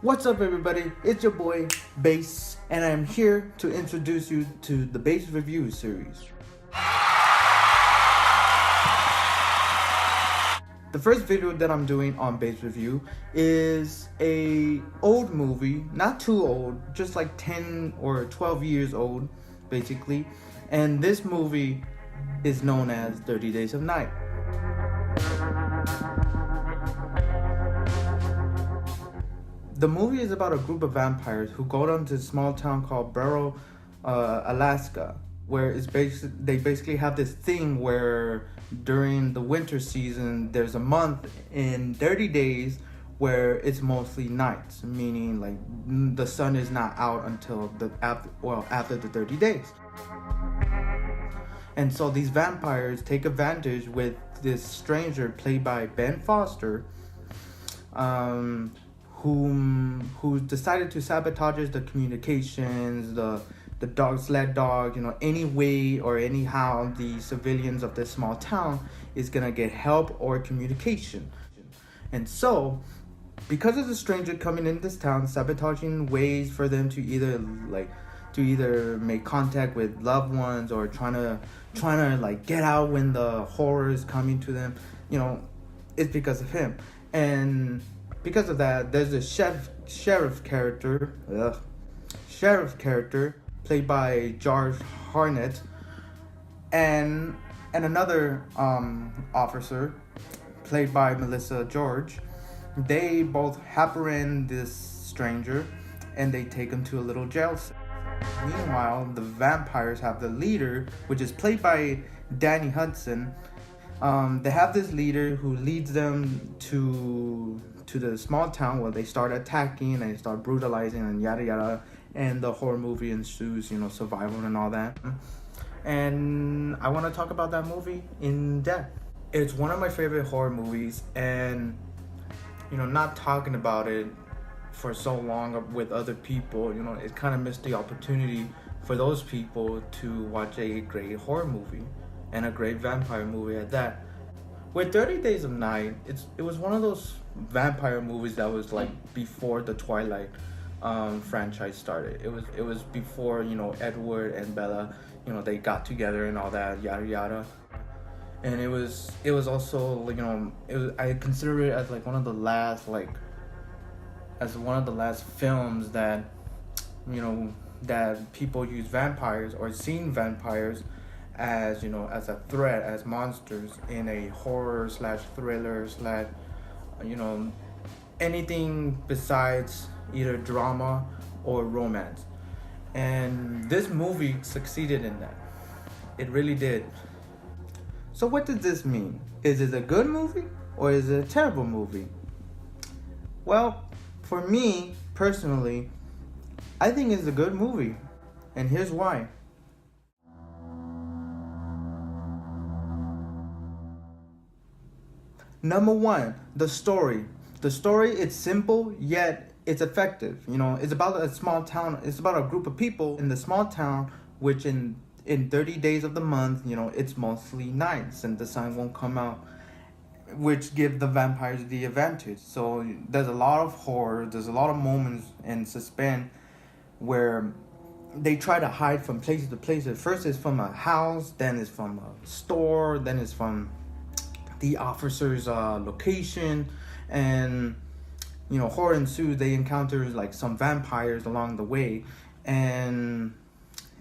What's up, everybody? It's your boy Bass, and I'm here to introduce you to the Bass Review series. The first video that I'm doing on Bass Review is a old movie, not too old, just like 10 or 12 years old, basically. And this movie is known as 30 Days of Night. The movie is about a group of vampires who go down to a small town called Barrow, Alaska, where they basically have this thing where during the winter season there's a month in 30 days where it's mostly nights, meaning like the sun is not out until after the 30 days. And so these vampires take advantage with this stranger played by Ben Foster, who decided to sabotage the communications, the dog sled dog, any way or anyhow the civilians of this small town is gonna get help or communication. And so, because of the stranger coming in this town, sabotaging ways for them to either make contact with loved ones or trying to get out when the horror is coming to them, it's because of him. And because of that, there's a sheriff character played by Josh Hartnett, and another officer played by Melissa George. They both apprehend this stranger and they take him to a little jail cell. Meanwhile, the vampires have the leader, which is played by Danny Hudson. They have this leader who leads them to the small town where they start attacking and they start brutalizing and yada yada, and the horror movie ensues, survival and all that. And I want to talk about that movie in depth. It's one of my favorite horror movies, and not talking about it for so long with other people, it kind of missed the opportunity for those people to watch a great horror movie and a great vampire movie at that. With 30 Days of Night, it was one of those vampire movies that was like before the Twilight franchise started. It was before Edward and Bella, they got together and all that yada yada. And it was also I consider it as like one of the last films that that people use vampires or seen vampires as as a threat, as monsters in a horror / thriller / anything besides either drama or romance. And this movie succeeded in that. It really did. So what does this mean? Is it a good movie or is it a terrible movie? Well, for me personally, I think it's a good movie, and here's why. Number one, the story. The story is simple, yet it's effective. It's about a small town. It's about a group of people in the small town, which in 30 days of the month, it's mostly nights and the sun won't come out, which give the vampires the advantage. So there's a lot of horror. There's a lot of moments in suspense where they try to hide from place to place. At first it's from a house, then it's from a store, then it's from the officer's location, and horror ensues. They encounter like some vampires along the way, and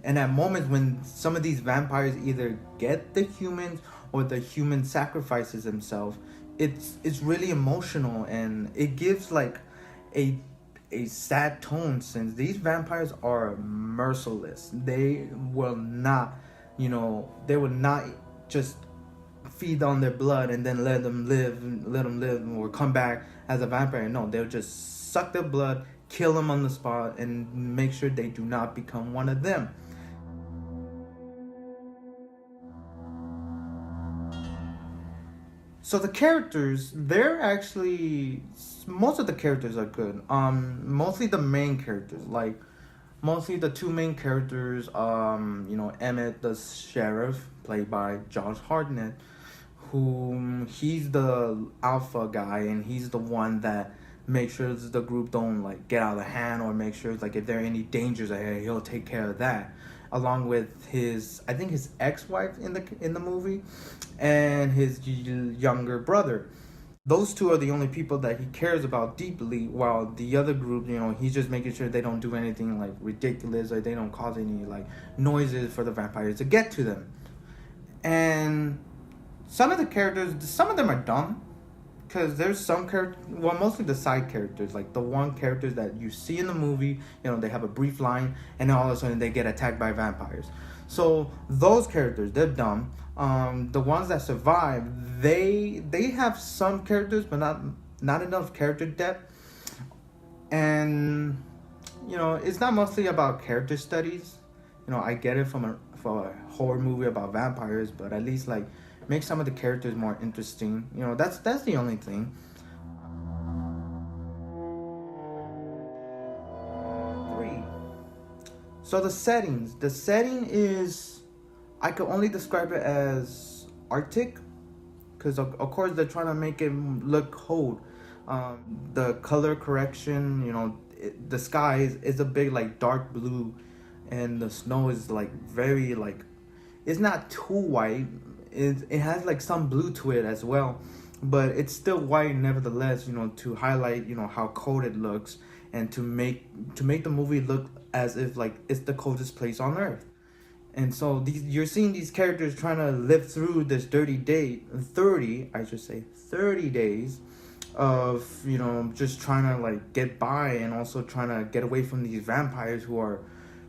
at moments when some of these vampires either get the humans or the human sacrifices himself, it's really emotional, and it gives like a sad tone, since these vampires are merciless. They will not just feed on their blood and then let them live, or come back as a vampire. No, they'll just suck their blood, kill them on the spot, and make sure they do not become one of them. So the characters, they're actually, most of the characters are good. Mostly the main characters, like mostly the two main characters. Emmett, the sheriff, played by Josh Hartnett, whom he's the alpha guy, and he's the one that makes sure the group don't like get out of hand, or make sure like if there are any dangers ahead, he'll take care of that. Along with his, I think his ex-wife in the movie, and his younger brother. Those two are the only people that he cares about deeply, while the other group, he's just making sure they don't do anything like ridiculous, or they don't cause any like noises for the vampires to get to them. And some of them are dumb, because there's some characters, well, mostly the side characters, like the one characters that you see in the movie, they have a brief line, and then all of a sudden they get attacked by vampires. So those characters, they're dumb. The ones that survive, they have some characters, but not enough character depth. And it's not mostly about character studies. I get it for a horror movie about vampires, but at least like make some of the characters more interesting. That's the only thing. 3. So the setting is, I could only describe it as Arctic, because of course they're trying to make it look cold. The color correction, the sky is a big like dark blue, and the snow is like very like, it's not too white. It has like some blue to it as well, but it's still white nevertheless. To highlight how cold it looks, and to make the movie look as if like it's the coldest place on earth. And so you're seeing these characters trying to live through this 30 days of just trying to like get by, and also trying to get away from these vampires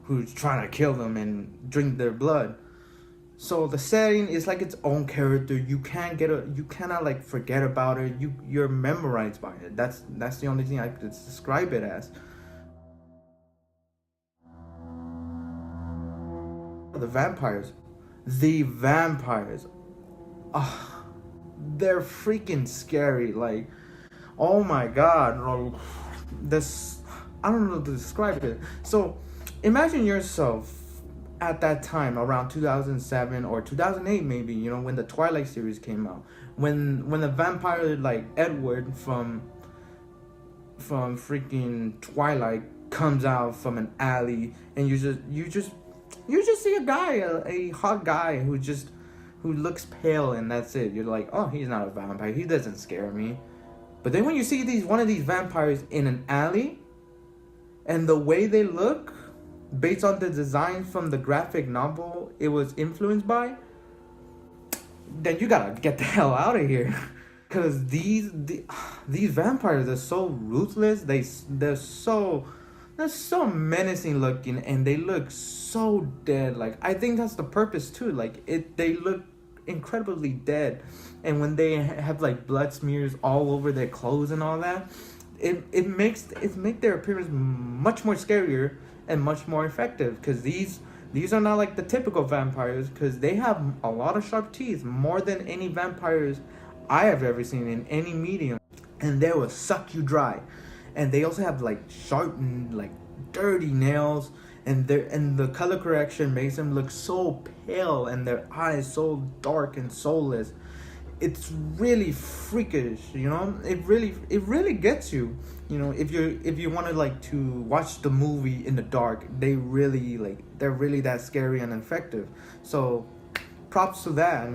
who's trying to kill them and drink their blood. So the setting is like its own character. You cannot like forget about it. You're memorized by it. That's the only thing I could describe it as. The vampires, they're freaking scary. Like, oh my god, like, this, I don't know how to describe it. So imagine yourself at that time around 2007 or 2008 maybe, when the Twilight series came out, when the vampire like Edward from freaking Twilight comes out from an alley, and you just see a guy, a hot guy who looks pale, and that's it. You're like, oh, he's not a vampire, he doesn't scare me. But then when you see one of these vampires in an alley, and the way they look, based on the design from the graphic novel it was influenced by, then you gotta get the hell out of here. Because these vampires are so ruthless. They're so menacing looking, and they look so dead. Like, I think that's the purpose too. Like, they look incredibly dead, and when they have like blood smears all over their clothes and all that, it makes their appearance much more scarier and much more effective, because these are not like the typical vampires, because they have a lot of sharp teeth, more than any vampires I have ever seen in any medium, and they will suck you dry. And they also have like sharp and like dirty nails, and the color correction makes them look so pale, and their eyes so dark and soulless. It's really freakish, It really gets you, If you want to like to watch the movie in the dark, they're really that scary and effective. So, props to that,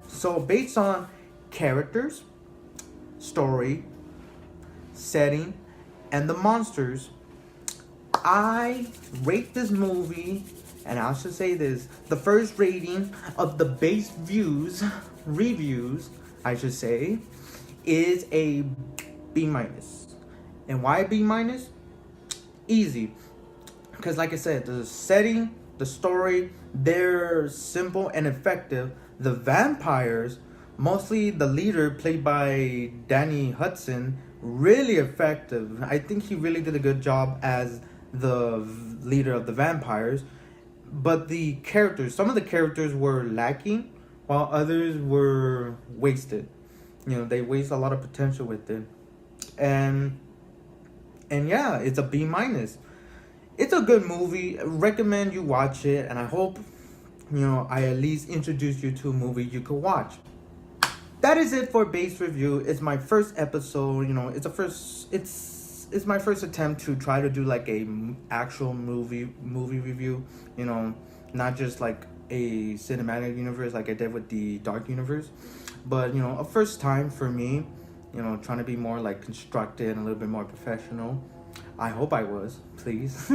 So based on characters, story, setting, and the monsters, I rate this movie, and I should say this, the first rating of the base reviews, I should say, is a B-. And why B-? Easy. Because like I said, the setting, the story, they're simple and effective. The vampires, Mostly the leader, played by Danny Hudson, really effective. I think he really did a good job as the leader of the vampires. But the characters, some of the characters were lacking, while others were wasted. You know, they waste a lot of potential with it. And yeah, it's a B minus. It's a good movie. I recommend you watch it, and I hope I at least introduce you to a movie you could watch. That is it for base review. It's my first episode. It's my first attempt to try to do like a actual movie review. Not just like a cinematic universe like I did with the Dark Universe, but a first time for me. Trying to be more like constructed and a little bit more professional. I hope I was, please.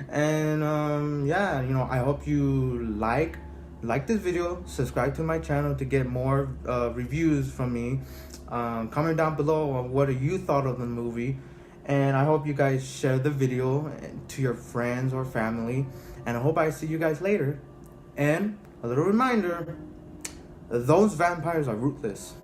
And I hope you like this video, subscribe to my channel to get more reviews from me. Comment down below on what you thought of the movie, and I hope you guys share the video to your friends or family, and I hope I see you guys later. And a little reminder, those vampires are ruthless.